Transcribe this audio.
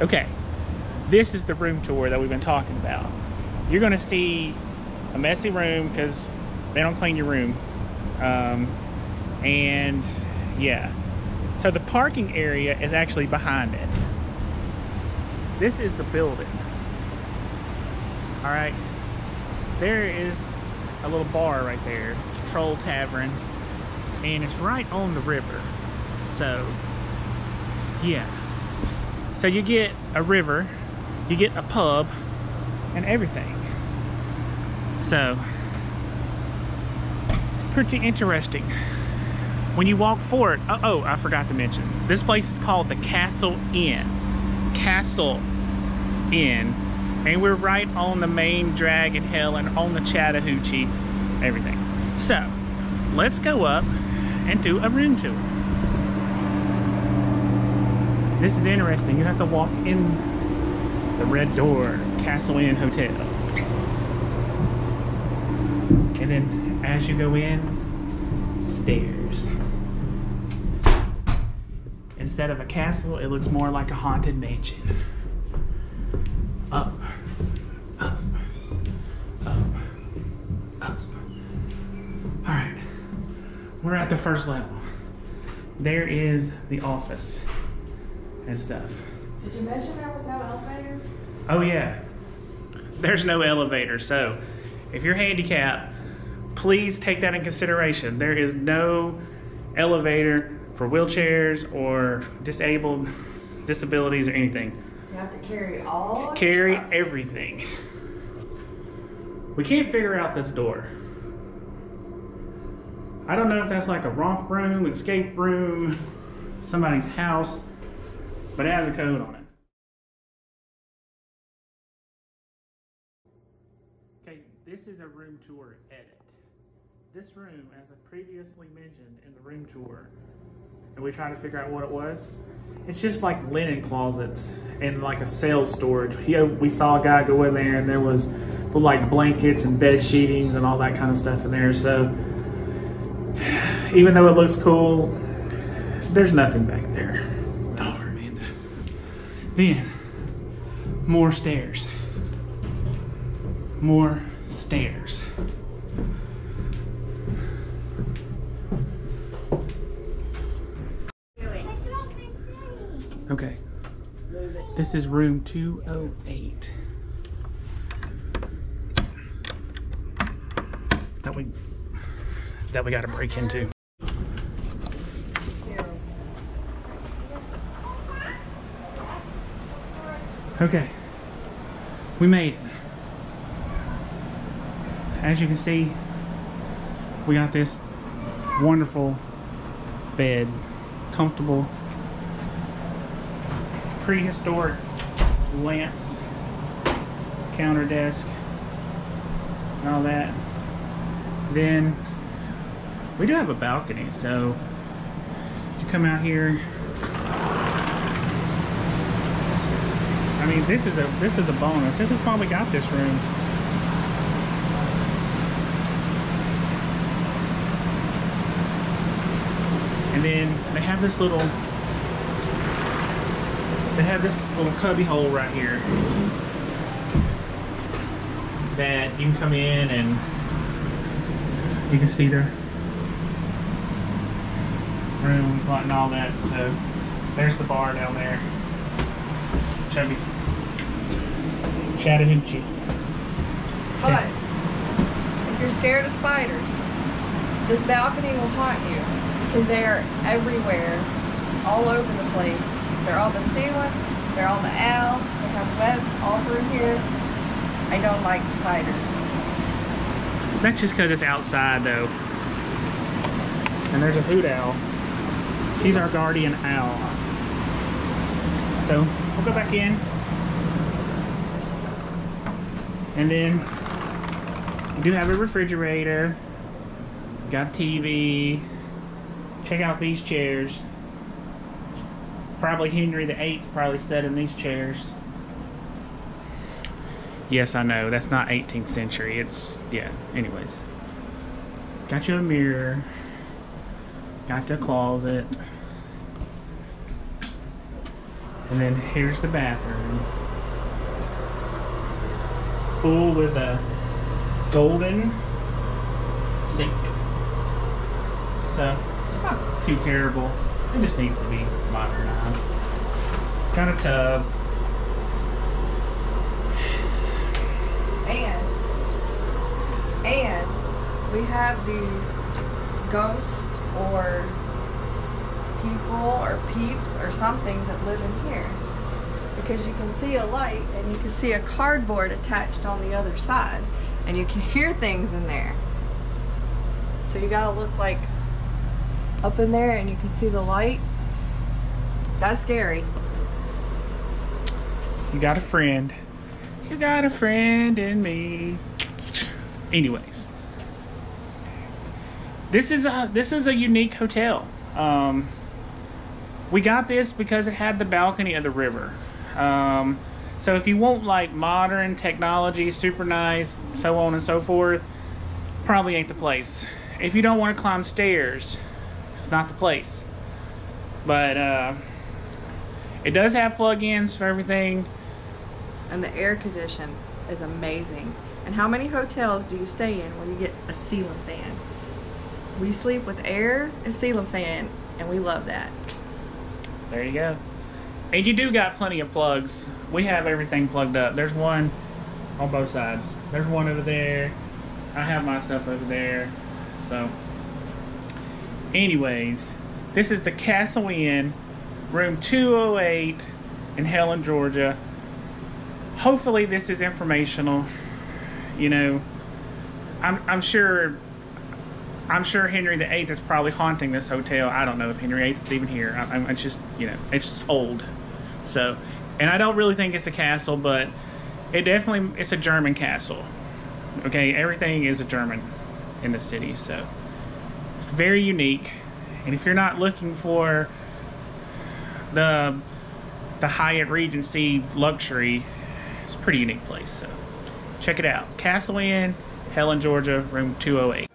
Okay, this is the room tour that we've been talking about. You're gonna see a messy room because they don't clean your room. And yeah, so the parking area is actually behind it. This is the building. All right, there is a little bar right there, Troll Tavern, and it's right on the river. So yeah, so you get a river, you get a pub, and everything. So pretty interesting. When you walk forward, oh, I forgot to mention, this place is called the Castle Inn. Castle Inn. And we're right on the main drag in Helen, on the Chattahoochee, everything. So, let's go up and do a room tour. This is interesting. You have to walk in the red door, Castle Inn Hotel. And then as you go in, stairs. Instead of a castle, it looks more like a haunted mansion. Up, up, up, up. All right, we're at the first level. There is the office and stuff. Did you mention there was no elevator? Oh yeah, there's no elevator. So if you're handicapped, please take that in consideration. There is no elevator for wheelchairs or disabled, disabilities or anything. You have to carry all Carry your stuff. everything. We can't figure out this door. I don't know if that's like a romp room, escape room, somebody's house, but it has a code on it. Okay, this is a room tour edit. This room, as I previously mentioned in the room tour, and we tried to figure out what it was, it's just like linen closets and like a sales storage. We saw a guy go in there and there was like blankets and bed sheetings and all that kind of stuff in there. So even though it looks cool, there's nothing back there. Oh, Amanda. Then more stairs. More stairs. Okay, this is room 208 that we got to break into. Okay, we made it. As you can see, we got this wonderful bed, comfortable, prehistoric lamps, counter desk, and all that. Then we do have a balcony, so you come out here. I mean, this is a bonus. This is why we got this room. And then they have this little cubby hole right here that you can come in and you can see their rooms and all that. So there's the bar down there. Chattahoochee. But if you're scared of spiders, this balcony will haunt you because they're everywhere, all over the place. They're on the ceiling, they're on the owl, they have webs all through here. I don't like spiders. That's just because it's outside though. And there's a hoot owl. He's our guardian owl. So we'll go back in. And then we do have a refrigerator. Got a TV. Check out these chairs. Probably Henry VIII probably sat in these chairs. Yes, I know, that's not 18th century. It's, yeah, anyways. Got you a mirror. Got the closet. And then here's the bathroom. Full with a golden sink. So it's not too terrible. It just needs to be modernized. Got a tub. And we have these ghosts or people or peeps or something that live in here. Because you can see a light and you can see a cardboard attached on the other side. And you can hear things in there. So you gotta look like up in there and you can see the light. That's scary. You got a friend. You got a friend in me. Anyways, this is a unique hotel. We got this because it had the balcony of the river. So if you want like modern technology, super nice, so on and so forth, probably ain't the place. If you don't want to climb stairs, it's not the place. But it does have plug-ins for everything. And the air condition is amazing. And how many hotels do you stay in where you get a ceiling fan? We sleep with air and ceiling fan, and we love that. There you go. And you do got plenty of plugs. We have everything plugged up. There's one on both sides. There's one over there. I have my stuff over there. So, anyways, this is the Castle Inn, room 208 in Helen, Georgia. Hopefully this is informational. You know, I'm sure Henry VIII is probably haunting this hotel. I don't know if Henry VIII is even here. It's just, you know, it's just old. So, and I don't really think it's a castle, but it's a German castle. Okay, everything is a German in the city, so it's very unique. And if you're not looking for the Hyatt Regency luxury, it's a pretty unique place. So check it out. Castle Inn, Helen, Georgia, room 208.